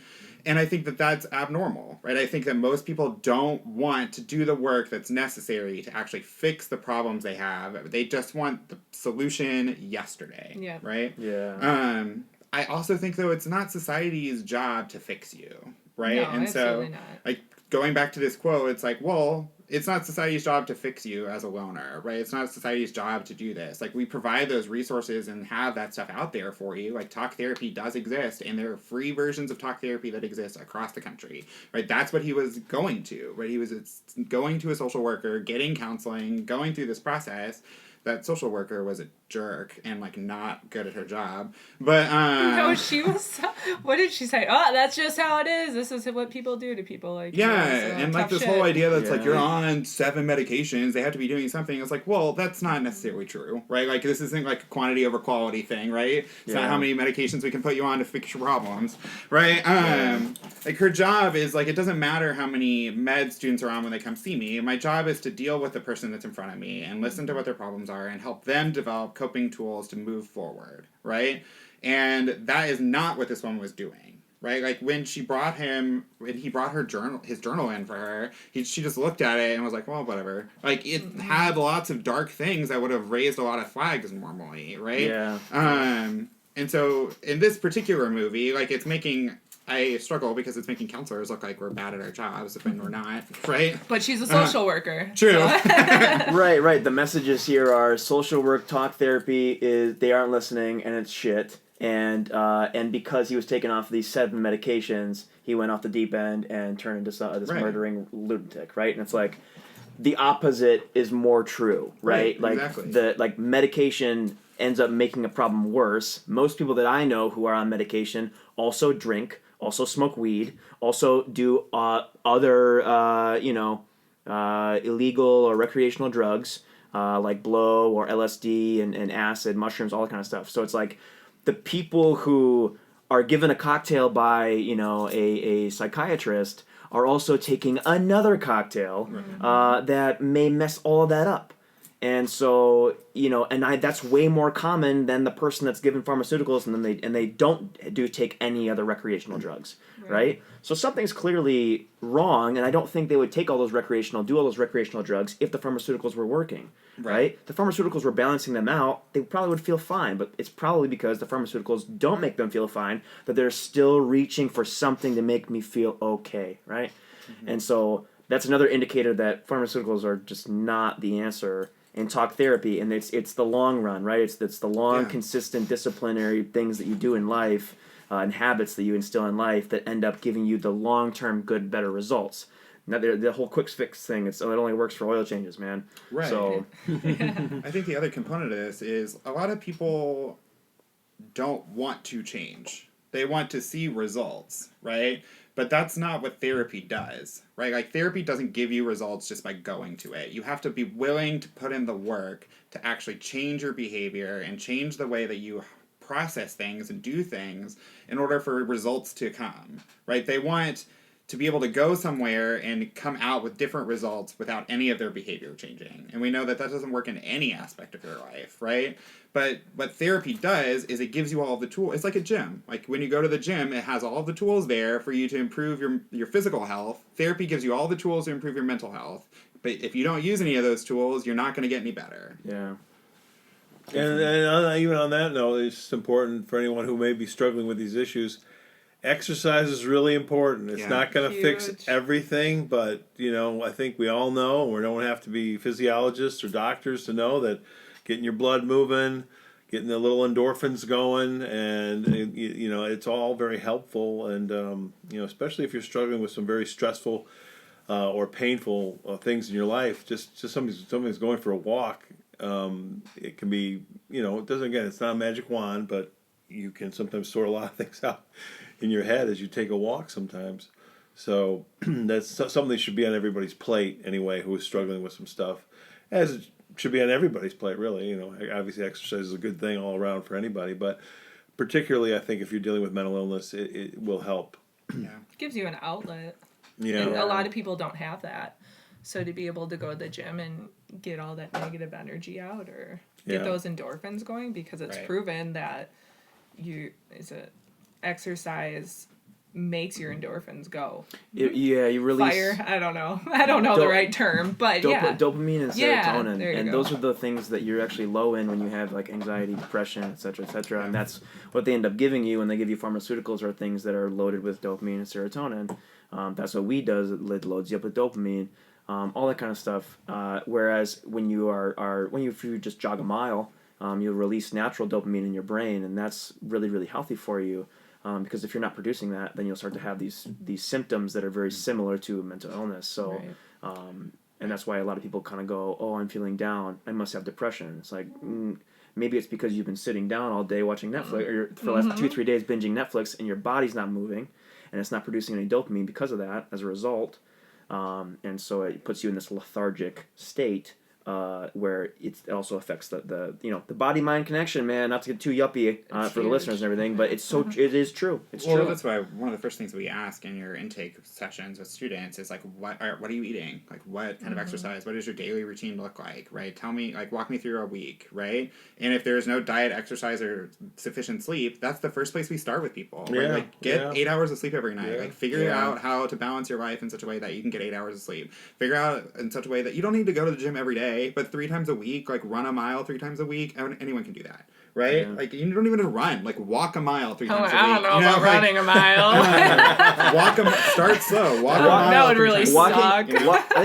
And I think that that's abnormal, right? I think that most people don't want to do the work that's necessary to actually fix the problems they have. They just want the solution yesterday, right? Yeah. I also think, though, it's not society's job to fix you, right? No, and so, not. like, going back to this quote, it's like, well, it's not society's job to fix you as a loner, right? It's not society's job to do this. Like, we provide those resources and have that stuff out there for you. Like, talk therapy does exist, and there are free versions of talk therapy that exist across the country, right? That's what he was going to, right? He was going to a social worker, getting counseling, going through this process. That social worker was a jerk and, like, not good at her job. But, No, she was... What did she say? Oh, that's just how it is. This is what people do to people. Like, yeah, and, like, this whole idea that's, like, you're on 7 medications, they have to be doing something. It's like, well, that's not necessarily true, right? Like, this isn't, like, a quantity over quality thing, right? It's not how many medications we can put you on to fix your problems, right? Like, her job is, like, it doesn't matter how many med students are on when they come see me. My job is to deal with the person that's in front of me and listen to what their problems are and help them develop coping tools to move forward, right? And that is not what this woman was doing, right? Like, when he brought his journal in for her, she just looked at it and was like, well, whatever. Like, it had lots of dark things that would have raised a lot of flags normally, right? Yeah. And so, in this particular movie, like, I struggle because it's making counselors look like we're bad at our jobs when we're not, right? But she's a social worker. True. So. Right. The messages here are social work, talk therapy they aren't listening, and it's shit. And because he was taken off these 7 medications, he went off the deep end and turned into this murdering lunatic, right? And it's like the opposite is more true, right? Like exactly. Medication ends up making a problem worse. Most people that I know who are on medication also drink, also smoke weed, also do other illegal or recreational drugs like blow or LSD and acid, mushrooms, all that kind of stuff. So it's like the people who are given a cocktail by a psychiatrist are also taking another cocktail that may mess all of that up. And so, that's way more common than the person that's given pharmaceuticals and they don't take any other recreational drugs, right? So something's clearly wrong, and I don't think they would do all those recreational drugs if the pharmaceuticals were working, right? The pharmaceuticals were balancing them out, they probably would feel fine, but it's probably because the pharmaceuticals don't make them feel fine that they're still reaching for something to make me feel okay, right? Mm-hmm. And so that's another indicator that pharmaceuticals are just not the answer in talk therapy, and it's the long run, right? It's the long, consistent, disciplinary things that you do in life and habits that you instill in life that end up giving you the long-term good, better results. Now, the whole quick fix thing, it only works for oil changes, man. Right. So, I think the other component of this is a lot of people don't want to change. They want to see results, right? But that's not what therapy does, right? Like, therapy doesn't give you results just by going to it. You have to be willing to put in the work to actually change your behavior and change the way that you process things and do things in order for results to come, right? They want to be able to go somewhere and come out with different results without any of their behavior changing. And we know that doesn't work in any aspect of your life, right? But what therapy does is it gives you all the tools. It's like a gym. Like, when you go to the gym, it has all the tools there for you to improve your physical health. Therapy gives you all the tools to improve your mental health. But if you don't use any of those tools, you're not going to get any better. yeah. And even on that note, it's important for anyone who may be struggling with these issues. Exercise is really important. It's not going to fix everything, but I think we all know, we don't have to be physiologists or doctors to know that getting your blood moving, getting the little endorphins going, and it's all very helpful. And especially if you're struggling with some very stressful or painful things in your life, just somebody's going for a walk. It can be, it doesn't, again, it's not a magic wand, but you can sometimes sort a lot of things out in your head as you take a walk sometimes. So that's something that should be on everybody's plate anyway, who is struggling with some stuff, as it should be on everybody's plate, really. Obviously exercise is a good thing all around for anybody, but particularly I think if you're dealing with mental illness, it will help. Yeah. It gives you an outlet. Yeah. And a lot of people don't have that. So to be able to go to the gym and get all that negative energy out or get those endorphins going, because it's proven that exercise makes your endorphins go. You release fire. I don't know the right term, but dopamine and serotonin, and go. Those are the things that you're actually low in when you have like anxiety, depression, etc., etc. And that's what they end up giving you when they give you pharmaceuticals, are things that are loaded with dopamine and serotonin. That's what weed does; it loads you up with dopamine, all that kind of stuff. Whereas when if you just jog a mile, you'll release natural dopamine in your brain, and that's really, really healthy for you. Because if you're not producing that, then you'll start to have these symptoms that are very similar to mental illness. So, and that's why a lot of people kind of go, "Oh, I'm feeling down. I must have depression." It's like maybe it's because you've been sitting down all day watching Netflix, or for the last 2-3 days binging Netflix, and your body's not moving, and it's not producing any dopamine because of that. As a result, and so it puts you in this lethargic state. Where it also affects the body mind connection, man. Not to get too yuppie for the listeners and everything, but it is true. It's true. That's why one of the first things we ask in your intake sessions with students is like, what are you eating? Like, what kind of exercise? What does your daily routine look like? Right? Tell me, like, walk me through a week, right? And if there's no diet, exercise, or sufficient sleep, that's the first place we start with people. Right? Like, get 8 hours of sleep every night. Like, figure out how to balance your life in such a way that you can get 8 hours of sleep. Figure out in such a way that you don't need to go to the gym every day, but 3 times a week, like run a mile 3 times a week. Anyone can do that, right? Yeah. Like, you don't even have to run. Like, walk a mile 3 times a week. I don't know about running a mile. Start slow. Walk a mile. That would really suck. I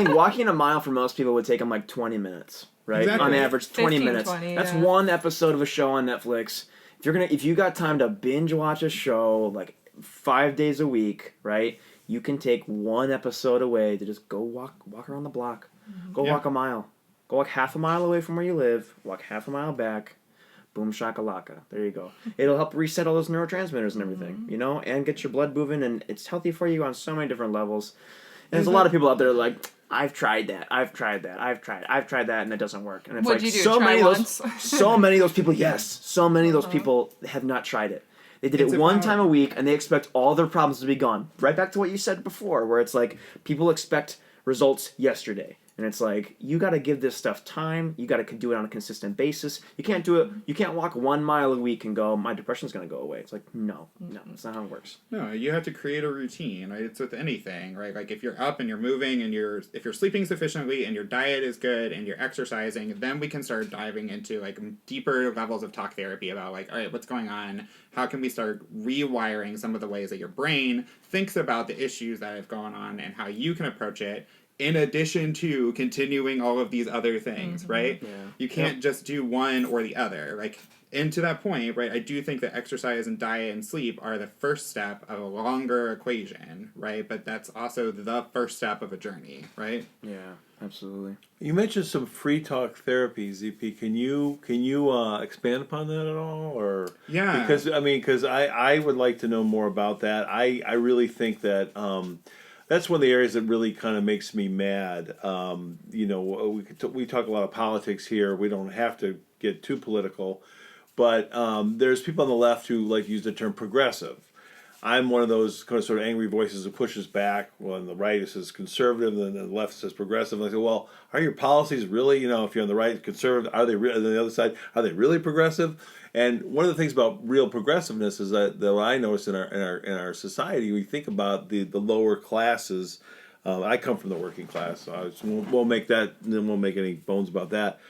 think walking a mile for most people would take them like 20 minutes, right? Exactly. On average, 20 minutes. 20, That's one episode of a show on Netflix. If you got time to binge watch a show like 5 days a week, right? You can take one episode away to just go walk around the block. Go walk a mile. Go walk half a mile away from where you live. Walk half a mile back. Boom shakalaka. There you go. It'll help reset all those neurotransmitters and everything, and get your blood moving, and it's healthy for you on so many different levels. And there's a lot of people out there like, I've tried that, and it doesn't work. And it's What'd you do? so try many once? So many of those people, so many of those people have not tried it. They did it one time a week, and they expect all their problems to be gone. Right back to what you said before, where it's like people expect results yesterday. And it's like, you got to give this stuff time. You got to do it on a consistent basis. You can't do it. You can't walk 1 mile a week and go, my depression's going to go away. It's like, no, that's not how it works. No, you have to create a routine, right? It's with anything, right? Like, if you're up and you're moving and if you're sleeping sufficiently and your diet is good and you're exercising, then we can start diving into like deeper levels of talk therapy about like, all right, what's going on? How can we start rewiring some of the ways that your brain thinks about the issues that have gone on and how you can approach it, in addition to continuing all of these other things, right? Yeah. You can't just do one or the other. Like, and to that point, right, I do think that exercise and diet and sleep are the first step of a longer equation, right? But that's also the first step of a journey, right? Yeah, absolutely. You mentioned some free talk therapy, ZP. Can you expand upon that at all? Or because I would like to know more about that. I really think that that's one of the areas that really kind of makes me mad. We talk a lot of politics here. We don't have to get too political, but there's people on the left who like to use the term progressive. I'm one of those kind of sort of angry voices who pushes back. Well, on the right it says conservative, and then the left says progressive. And I say, well, are your policies really, if you're on the right, conservative, are they really, on the other side, are they really progressive? And one of the things about real progressiveness is that what I notice in our society, we think about the lower classes. I come from the working class, so we'll make any bones about that.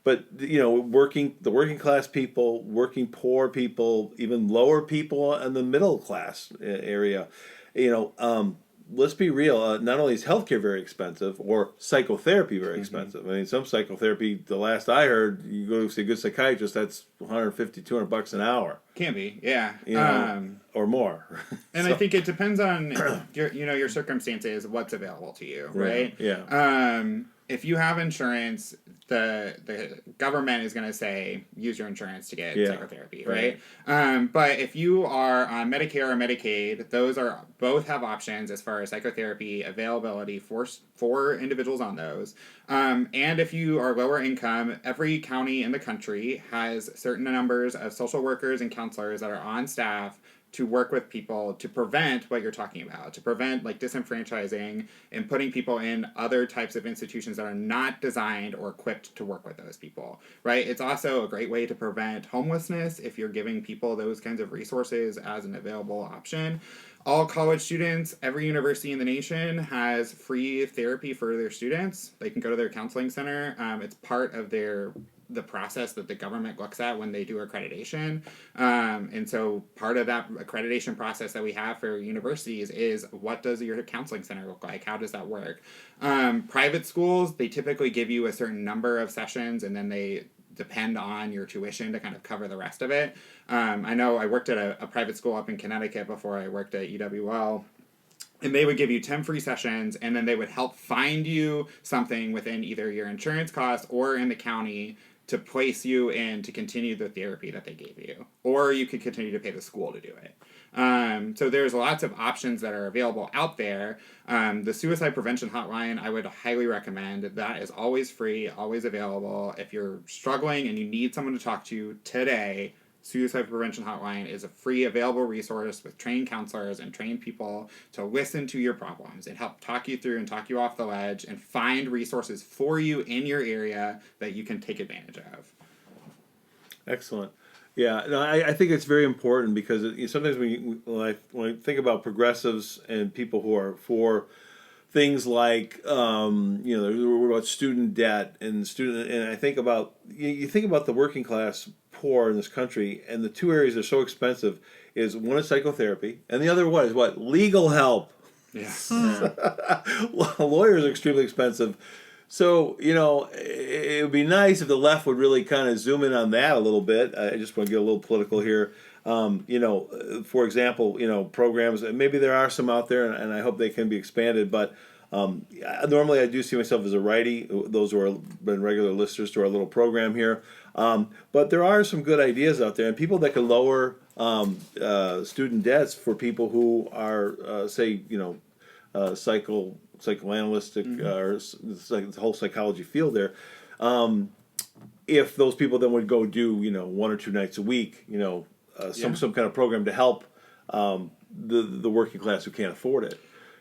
But the working class people, working poor people, even lower people in the middle class area, let's be real. Not only is healthcare very expensive, or psychotherapy very expensive. I mean, some psychotherapy, the last I heard, you go see a good psychiatrist, that's $150, $200 an hour. Can be, yeah. Or more. And I think it depends on your circumstances, what's available to you, right? Yeah. If you have insurance, the government is going to say, use your insurance to get psychotherapy, right? But if you are on Medicare or Medicaid, those are both have options as far as psychotherapy availability for individuals on those. And if you are lower income, every county in the country has certain numbers of social workers and counselors that are on staff to work with people to prevent what you're talking about, to prevent like disenfranchising and putting people in other types of institutions that are not designed or equipped to work with those people, right? It's also a great way to prevent homelessness if you're giving people those kinds of resources as an available option. All college students, every university in the nation has free therapy for their students. They can go to their counseling center. It's part of the process that the government looks at when they do accreditation. And so part of that accreditation process that we have for universities is, what does your counseling center look like? How does that work? Private schools, they typically give you a certain number of sessions, and then they depend on your tuition to kind of cover the rest of it. I know I worked at a private school up in Connecticut before I worked at UWL. And they would give you 10 free sessions, and then they would help find you something within either your insurance costs or in the county to place you in to continue the therapy that they gave you. Or you could continue to pay the school to do it. So there's lots of options that are available out there. The suicide prevention hotline, I would highly recommend. That is always free, always available. If you're struggling and you need someone to talk to today, Suicide Prevention Hotline is a free available resource with trained counselors and trained people to listen to your problems and help talk you through and talk you off the ledge and find resources for you in your area that you can take advantage of. Excellent. Yeah, no, I think it's very important because sometimes when I think about progressives and people who are for things like we're about student debt and I think about you think about the working class poor in this country, and the two areas that are so expensive is one is psychotherapy and the other one is what? Legal help. Yes. Lawyers are extremely expensive. So, it would be nice if the left would really kind of zoom in on that a little bit. I just want to get a little political here. For example, programs, maybe there are some out there, and I hope they can be expanded, but normally I do see myself as a righty, those who have been regular listeners to our little program here. But there are some good ideas out there, and people that can lower student debts for people who are, psychoanalytic or the whole psychology field there. If those people then would go do 1 or 2 nights a week, some kind of program to help the working class who can't afford it.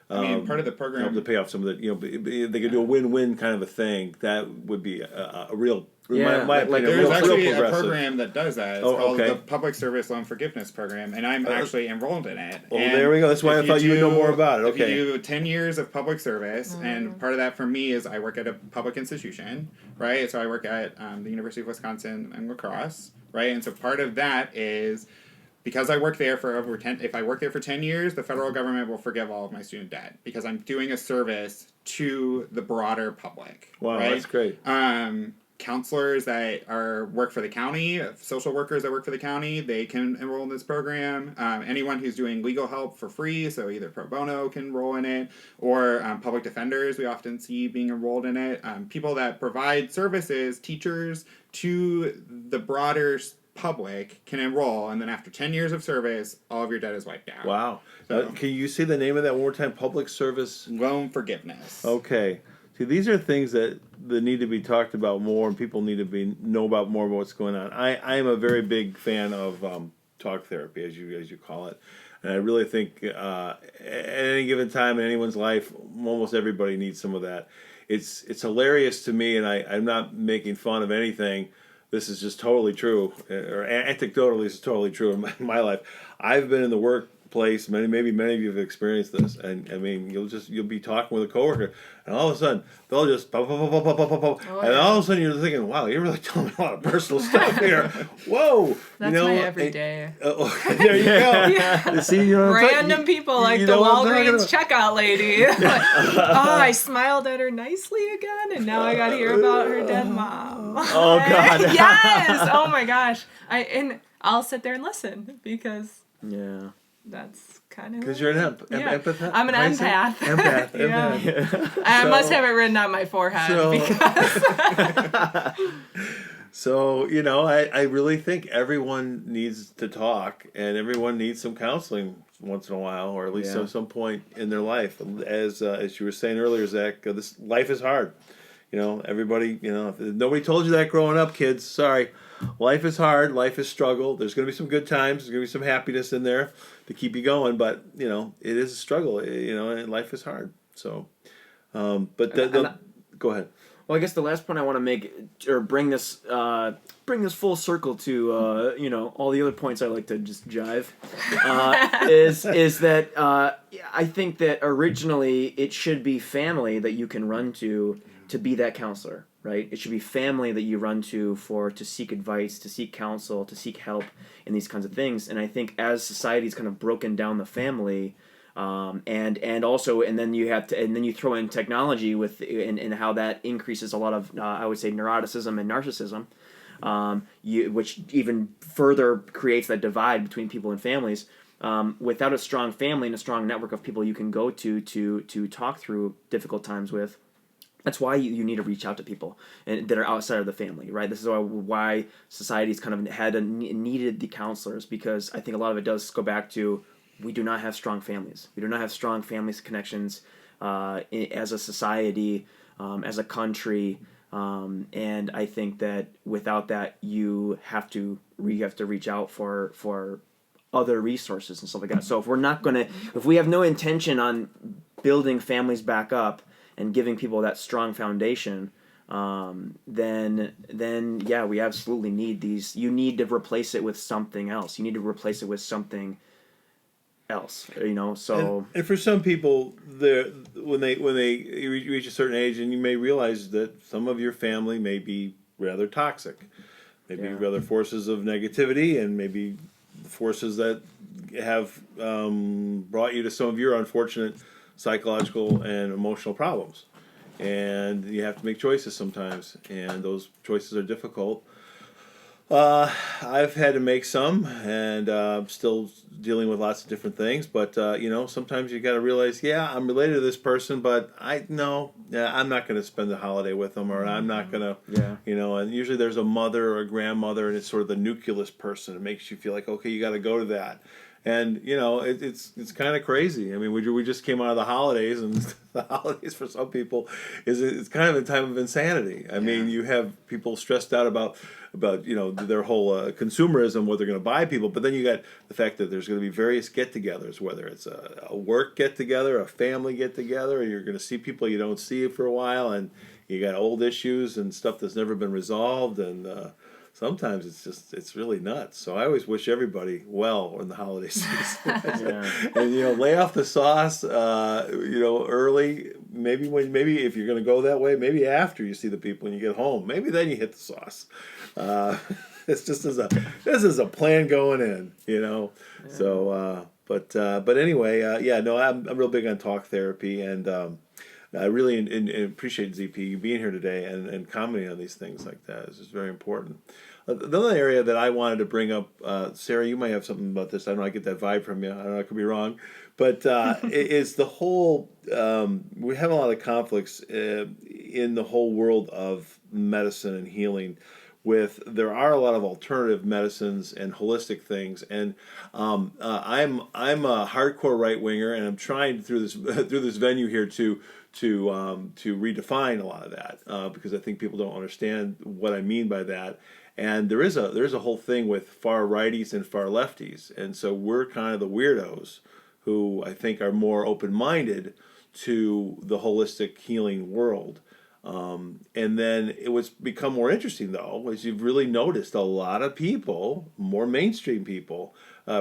Part of the program help to pay off some of the they could do a win-win kind of a thing. That would be a real. There's actually a program that does that. It's called the Public Service Loan Forgiveness Program, and I'm actually enrolled in it. Oh, there we go. That's why I thought you would know more about it. Okay. If you do 10 years of public service, and part of that for me is I work at a public institution, right? So I work at the University of Wisconsin in La Crosse, right? And so part of that is, because I work there for if I work there for 10 years, the federal government will forgive all of my student debt because I'm doing a service to the broader public. Wow, right? That's great. Counselors that work for the county, social workers that work for the county, they can enroll in this program. Anyone who's doing legal help for free, so either pro bono can enroll in it, or public defenders we often see being enrolled in it. People that provide services, teachers, to the broader public can enroll, and then after 10 years of service, all of your debt is wiped out. Wow. So, can you say the name of that one more time? Public Service Loan Forgiveness. Okay. See, these are things that need to be talked about more, and people need to know about more about what's going on. I am a very big fan of talk therapy, as you call it, and I really think at any given time in anyone's life, almost everybody needs some of that. It's hilarious to me, and I'm not making fun of anything. This is just totally true, or anecdotally, this is totally true in my life. I've been in the place, maybe many of you have experienced this, and I mean, you'll be talking with a coworker, and all of a sudden they'll just pop, pop, pop, pop, pop, pop, pop, and all of a sudden you're thinking, wow, you're really telling me a lot of personal stuff here. Whoa, that's my everyday. There you go. Yeah. See, random people like the Walgreens checkout lady. I smiled at her nicely again, and now I got to hear about her dead mom. Oh God. Yes. Oh my gosh. I'll sit there and listen because. Yeah. That's kind of because you're an empath. I'm an empath. Empath. Yeah. I must have it written on my forehead because. So, I really think everyone needs to talk, and everyone needs some counseling once in a while, or at least at some point in their life. As you were saying earlier, Zach, this life is hard. Everybody, if nobody told you that growing up, kids, sorry. Life is hard. Life is struggle. There's going to be some good times. There's going to be some happiness in there to keep you going. But, it is a struggle, and life is hard. So, go ahead. Well, I guess the last point I want to make, or bring this full circle to, all the other points I like to just jive, is that I think that originally it should be family that you can run to be that counselor, right? It should be family that you run to seek advice, to seek counsel, to seek help in these kinds of things. And I think as society's kind of broken down the family, and then you throw in technology and how that increases a lot of I would say neuroticism and narcissism, which even further creates that divide between people and families. Without a strong family and a strong network of people you can go to talk through difficult times with, that's why you need to reach out to people that are outside of the family, right? This is why society's kind of needed the counselors, because I think a lot of it does go back to we do not have strong families. We do not have strong family connections as a society, as a country, and I think that without that, you have to reach out for other resources and stuff like that. So if we have no intention on building families back up and giving people that strong foundation, then we absolutely need these. You need to replace it with something else. You need to replace it with something else, so and for some people, when they reach a certain age, and you may realize that some of your family may be rather toxic, maybe rather forces of negativity, and maybe forces that have brought you to some of your unfortunate psychological and emotional problems, and you have to make choices sometimes, and those choices are difficult. I've had to make some, and still dealing with lots of different things. But sometimes you got to realize, I'm related to this person, but I'm not going to spend the holiday with them, or I'm not going to, And usually there's a mother or a grandmother, and it's sort of the nucleus person. It makes you feel like, okay, you got to go to that. And it's kind of crazy. I mean, we just came out of the holidays, and the holidays for some people it's kind of a time of insanity. I mean, you have people stressed out about their whole consumerism, what they're going to buy people, but then you got the fact that there's going to be various get-togethers, whether it's a work get-together, a family get-together, or you're going to see people you don't see for a while, and you got old issues and stuff that's never been resolved, and sometimes it's really nuts. So I always wish everybody well in the holiday season. And lay off the sauce early. Maybe if you're going to go that way, maybe after you see the people when you get home, maybe then you hit the sauce. It's just this is a plan going in, So but anyway, I'm real big on talk therapy, and I really appreciate ZP being here today and commenting on these things like that. This is very important. The other area that I wanted to bring up, Sarah, you might have something about this. I don't know, I get that vibe from you. I don't know, I could be wrong. But it's the whole, we have a lot of conflicts in the whole world of medicine and healing. There are a lot of alternative medicines and holistic things, and I'm a hardcore right winger, and I'm trying through this venue here to redefine a lot of that because I think people don't understand what I mean by that. And there's a whole thing with far righties and far lefties, and so we're kind of the weirdos who I think are more open-minded to the holistic healing world. And then what's become more interesting, though, is you've really noticed a lot of people, more mainstream people,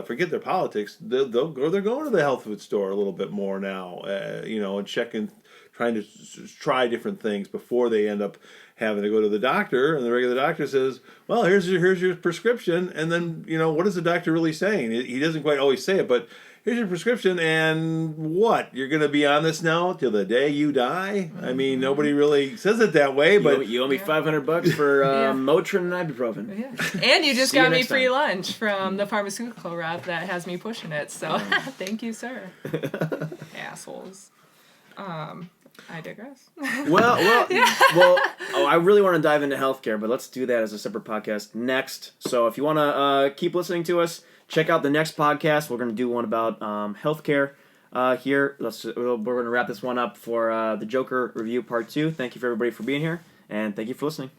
forget their politics. They're going to the health food store a little bit more now, and checking, trying to try different things before they end up having to go to the doctor. And the regular doctor says, well, here's your prescription. And then, what is the doctor really saying? He doesn't quite always say it, but here's your prescription, and what? You're going to be on this now till the day you die? I mean, nobody really says it that way, but... You owe me $500 for Motrin and ibuprofen. Yeah. And you just got me free lunch from the pharmaceutical rep that has me pushing it, so thank you, sir. Assholes. I digress. I really want to dive into healthcare, but let's do that as a separate podcast next. So if you want to keep listening to us, check out the next podcast. We're going to do one about healthcare here. We're going to wrap this one up for the Joker review part 2. Thank you for everybody for being here, and thank you for listening.